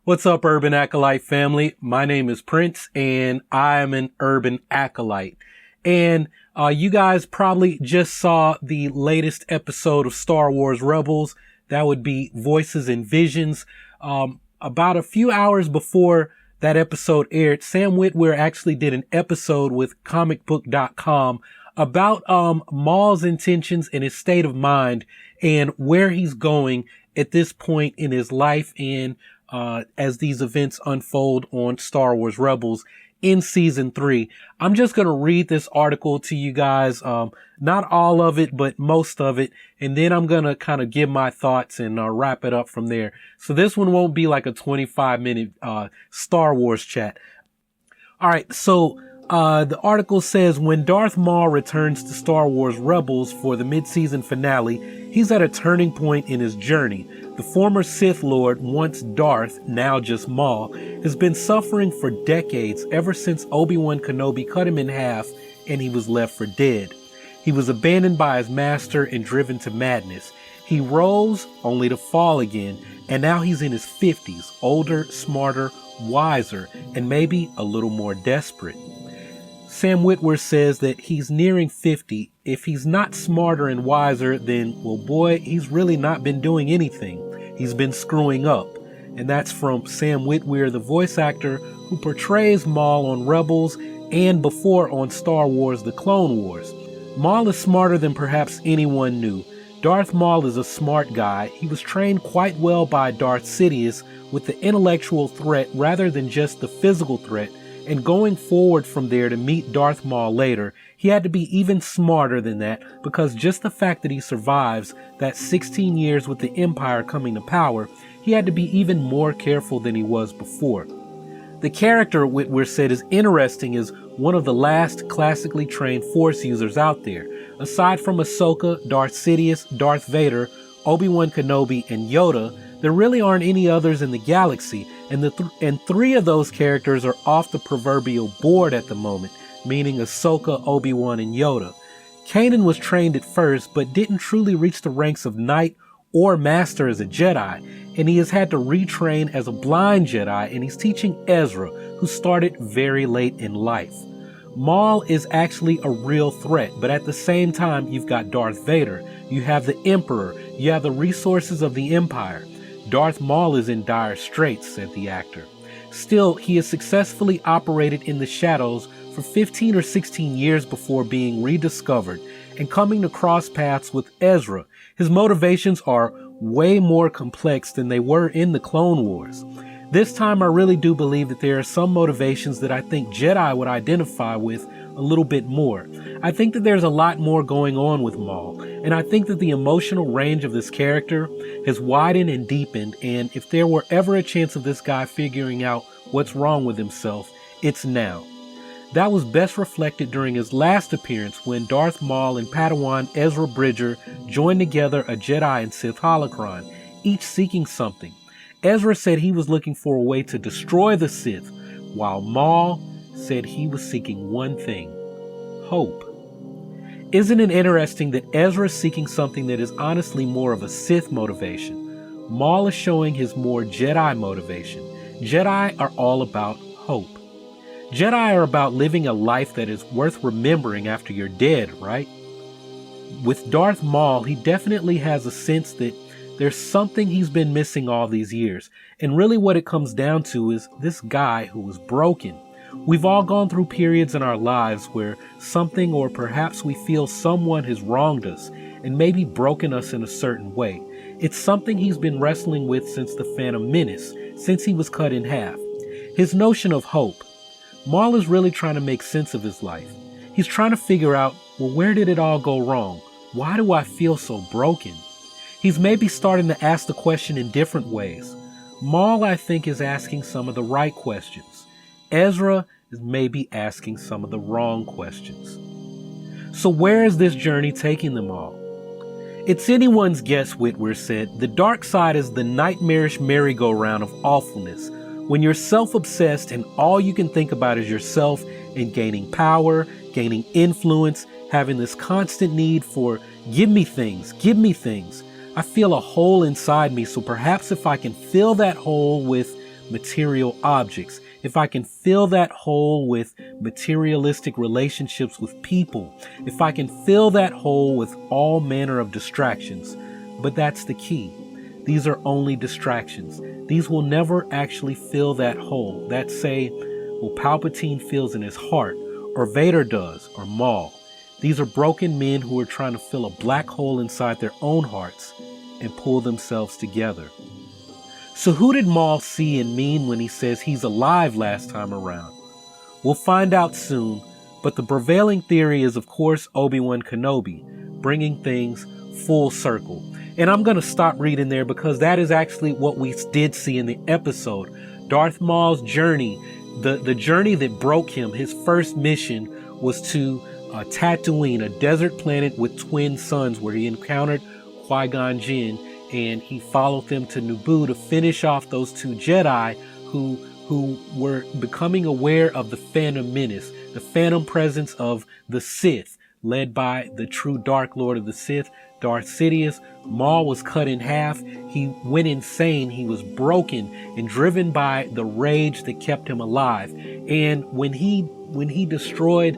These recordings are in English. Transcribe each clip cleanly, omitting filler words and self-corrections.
What's up, Urban Acolyte family? My name is Prince, and I am an Urban Acolyte. And you guys probably just saw the latest episode of Star Wars Rebels. That would be Voices and Visions. About a few hours before that episode aired, Sam Witwer actually did an episode with comicbook.com about Maul's intentions and his state of mind and where he's going at this point in his life and as these events unfold on Star Wars Rebels in season 3. I'm just going to read this article to you guys. Not all of it, but most of it. And then I'm going to kind of give my thoughts and wrap it up from there. So this one won't be like a 25-minute Star Wars chat. All right. So the article says, when Darth Maul returns to Star Wars Rebels for the mid-season finale, he's at a turning point in his journey. The former Sith Lord, once Darth, now just Maul, has been suffering for decades ever since Obi-Wan Kenobi cut him in half and he was left for dead. He was abandoned by his master and driven to madness. He rose only to fall again, and now he's in his 50s, older, smarter, wiser, and maybe a little more desperate. Sam Witwer says that he's nearing 50. If he's not smarter and wiser, then, well, boy, he's really not been doing anything. He's been screwing up. And that's from Sam Witwer, the voice actor who portrays Maul on Rebels and before on Star Wars: The Clone Wars. Maul is smarter than perhaps anyone knew. Darth Maul is a smart guy. He was trained quite well by Darth Sidious with the intellectual threat rather than just the physical threat. And going forward from there to meet Darth Maul later, he had to be even smarter than that, because just the fact that he survives that 16 years with the Empire coming to power, he had to be even more careful than he was before. The character, Witwer said, is interesting as one of the last classically trained Force users out there. Aside from Ahsoka, Darth Sidious, Darth Vader, Obi-Wan Kenobi, and Yoda, there really aren't any others in the galaxy, and three of those characters are off the proverbial board at the moment, meaning Ahsoka, Obi-Wan, and Yoda. Kanan was trained at first, but didn't truly reach the ranks of Knight or Master as a Jedi, and he has had to retrain as a blind Jedi, and he's teaching Ezra, who started very late in life. Maul is actually a real threat, but at the same time, you've got Darth Vader, you have the Emperor, you have the resources of the Empire. Darth Maul is in dire straits, said the actor. Still, he has successfully operated in the shadows for 15 or 16 years before being rediscovered and coming to cross paths with Ezra. His motivations are way more complex than they were in the Clone Wars. This time, I really do believe that there are some motivations that I think Jedi would identify with a little bit more. I think that there's a lot more going on with Maul, and I think that the emotional range of this character has widened and deepened, and if there were ever a chance of this guy figuring out what's wrong with himself, it's now. That was best reflected during his last appearance when Darth Maul and Padawan Ezra Bridger joined together a Jedi and Sith holocron, each seeking something. Ezra said he was looking for a way to destroy the Sith, while Maul said he was seeking one thing: hope. Isn't it interesting that Ezra is seeking something that is honestly more of a Sith motivation? Maul is showing his more Jedi motivation. Jedi are all about hope. Jedi are about living a life that is worth remembering after you're dead, right? With Darth Maul, he definitely has a sense that there's something he's been missing all these years. And really what it comes down to is this guy who was broken. We've all gone through periods in our lives where something, or perhaps we feel someone, has wronged us and maybe broken us in a certain way. It's something he's been wrestling with since the Phantom Menace, since he was cut in half. His notion of hope. Maul is really trying to make sense of his life. He's trying to figure out, well, where did it all go wrong? Why do I feel so broken? He's maybe starting to ask the question in different ways. Maul, I think, is asking some of the right questions. Ezra is maybe asking some of the wrong questions. So where is this journey taking them all? It's anyone's guess, Witwer said. The dark side is the nightmarish merry-go-round of awfulness. When you're self-obsessed and all you can think about is yourself and gaining power, gaining influence, having this constant need for give me things, give me things. I feel a hole inside me, so perhaps if I can fill that hole with material objects, if I can fill that hole with materialistic relationships with people, if I can fill that hole with all manner of distractions. But that's the key. These are only distractions. These will never actually fill that hole. That say, well, Palpatine feels in his heart, or Vader does, or Maul. These are broken men who are trying to fill a black hole inside their own hearts and pull themselves together. So who did Maul see and mean when he says he's alive last time around? We'll find out soon, but the prevailing theory is, of course, Obi-Wan Kenobi, bringing things full circle. And I'm going to stop reading there because that is actually what we did see in the episode. Darth Maul's journey, the journey that broke him, his first mission was to Tatooine, a desert planet with twin suns, where he encountered Qui-Gon Jinn, and he followed them to Naboo to finish off those two Jedi who were becoming aware of the Phantom Menace, the phantom presence of the Sith, led by the true Dark Lord of the Sith, Darth Sidious. Maul was cut in half. He went insane. He was broken and driven by the rage that kept him alive. And when he destroyed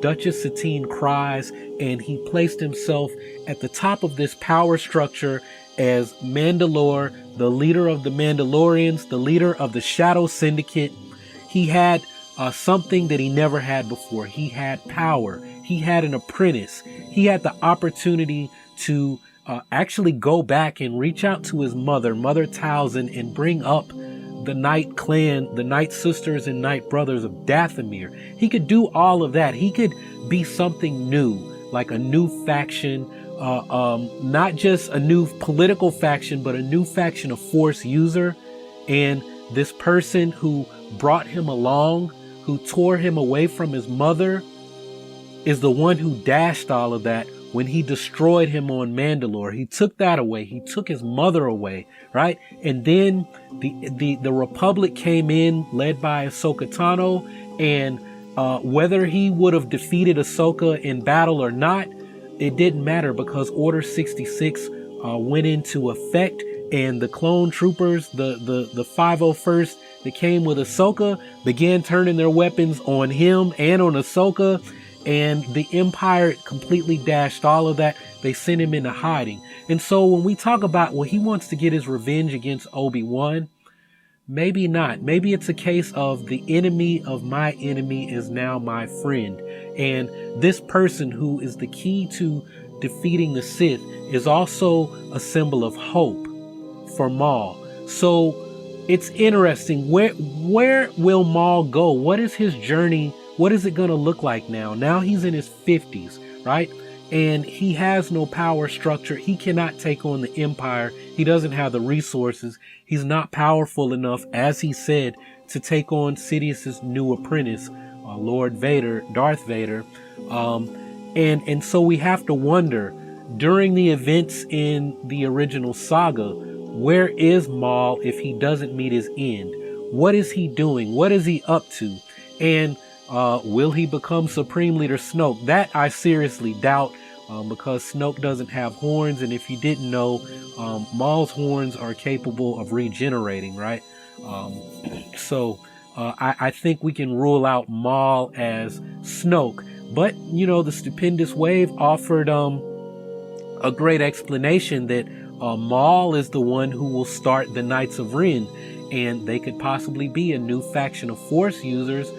Duchess Satine Kryze, and he placed himself at the top of this power structure as Mandalore, the leader of the Mandalorians, the leader of the Shadow Syndicate, he had something that he never had before. He had power. He had an apprentice. He had the opportunity to actually go back and reach out to his mother, Mother Talzin, and bring up the Night Clan, the Night Sisters and Night Brothers of Dathomir. He could do all of that. He could be something new, like a new faction, not just a new political faction, but a new faction of Force user. And this person who brought him along, who tore him away from his mother, is the one who dashed all of that when he destroyed him on Mandalore. He took that away. He took his mother away, right? And then the Republic came in, led by Ahsoka Tano, and whether he would have defeated Ahsoka in battle or not, it didn't matter, because Order 66 went into effect, and the clone troopers, the 501st that came with Ahsoka, began turning their weapons on him and on Ahsoka. And the Empire completely dashed all of that. They sent him into hiding. And so when we talk about, well, he wants to get his revenge against Obi-Wan, maybe not. Maybe it's a case of the enemy of my enemy is now my friend. And this person who is the key to defeating the Sith is also a symbol of hope for Maul. So it's interesting. Where will Maul go? What is his journey? What is it going to look like now? Now he's in his 50s, right? And he has no power structure. He cannot take on the Empire. He doesn't have the resources. He's not powerful enough, as he said, to take on Sidious's new apprentice, Lord Vader, Darth Vader. And so we have to wonder, during the events in the original saga, where is Maul if he doesn't meet his end? What is he doing? What is he up to? And will he become Supreme Leader Snoke? That I seriously doubt, because Snoke doesn't have horns, and if you didn't know, Maul's horns are capable of regenerating, right? So I think we can rule out Maul as Snoke. But, you know, the Stupendous Wave offered a great explanation that Maul is the one who will start the Knights of Ren, and they could possibly be a new faction of Force users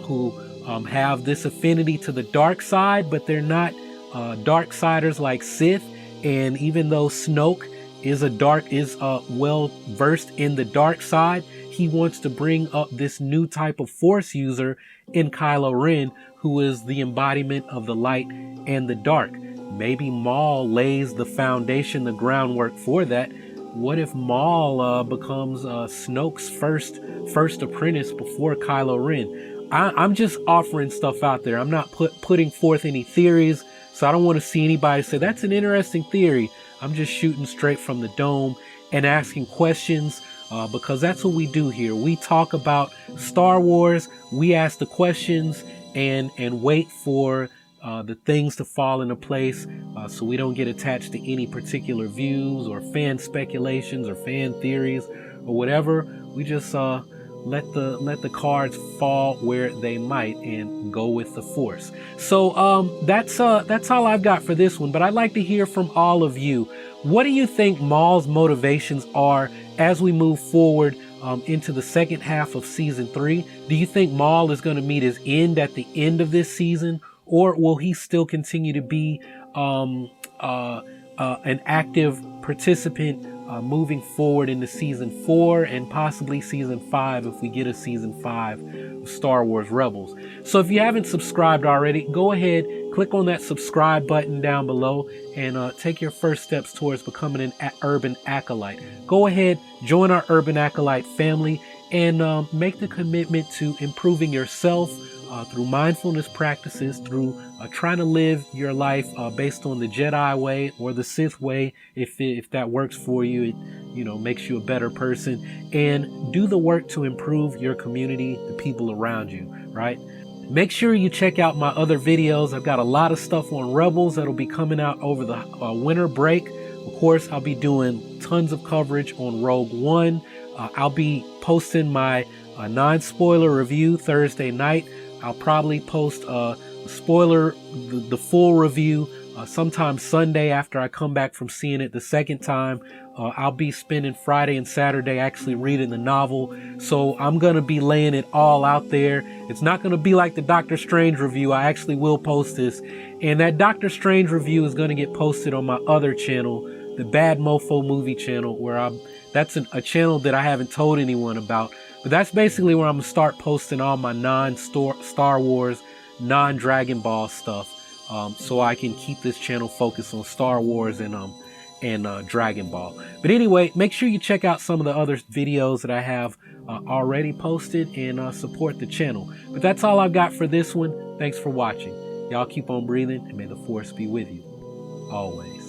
who have this affinity to the dark side, but they're not darksiders like Sith. And even though Snoke is well versed in the dark side, he wants to bring up this new type of Force user in Kylo Ren, who is the embodiment of the light and the dark. Maybe Maul lays the foundation, the groundwork for that. What if Maul becomes Snoke's first apprentice before Kylo Ren? I'm just offering stuff out there. I'm not putting forth any theories, so I don't want to see anybody say that's an interesting theory. I'm just shooting straight from the dome and asking questions, because that's what we do here. We talk about Star Wars, we ask the questions and wait for the things to fall into place, so we don't get attached to any particular views or fan speculations or fan theories or whatever. we just let the cards fall where they might and go with the Force. So that's all I've got for this one, but I'd like to hear from all of you. What do you think Maul's motivations are as we move forward into the second half of season 3? Do you think Maul is going to meet his end at the end of this season, or will he still continue to be an active participant moving forward into season 4 and possibly season 5 if we get a season 5 of Star Wars Rebels? So if you haven't subscribed already, go ahead, click on that subscribe button down below and take your first steps towards becoming an urban acolyte. Go ahead, join our urban acolyte family and make the commitment to improving yourself through mindfulness practices, through trying to live your life based on the Jedi way or the Sith way, if that works for you. It makes you a better person, and do the work to improve your community, the people around you, right? Make sure you check out my other videos. I've got a lot of stuff on Rebels that'll be coming out over the winter break. Of course, I'll be doing tons of coverage on Rogue One. I'll be posting my non-spoiler review Thursday night. I'll probably post the full review sometime Sunday after I come back from seeing it the second time. I'll be spending Friday and Saturday actually reading the novel. So I'm going to be laying it all out there. It's not going to be like the Doctor Strange review. I actually will post this. And that Doctor Strange review is going to get posted on my other channel, the Bad Mofo Movie channel, where that's a channel that I haven't told anyone about. But that's basically where I'm going to start posting all my non-Star Wars, non-Dragon Ball stuff, so I can keep this channel focused on Star Wars and Dragon Ball. But anyway, make sure you check out some of the other videos that I have already posted and support the channel. But that's all I've got for this one. Thanks for watching. Y'all keep on breathing, and may the Force be with you always.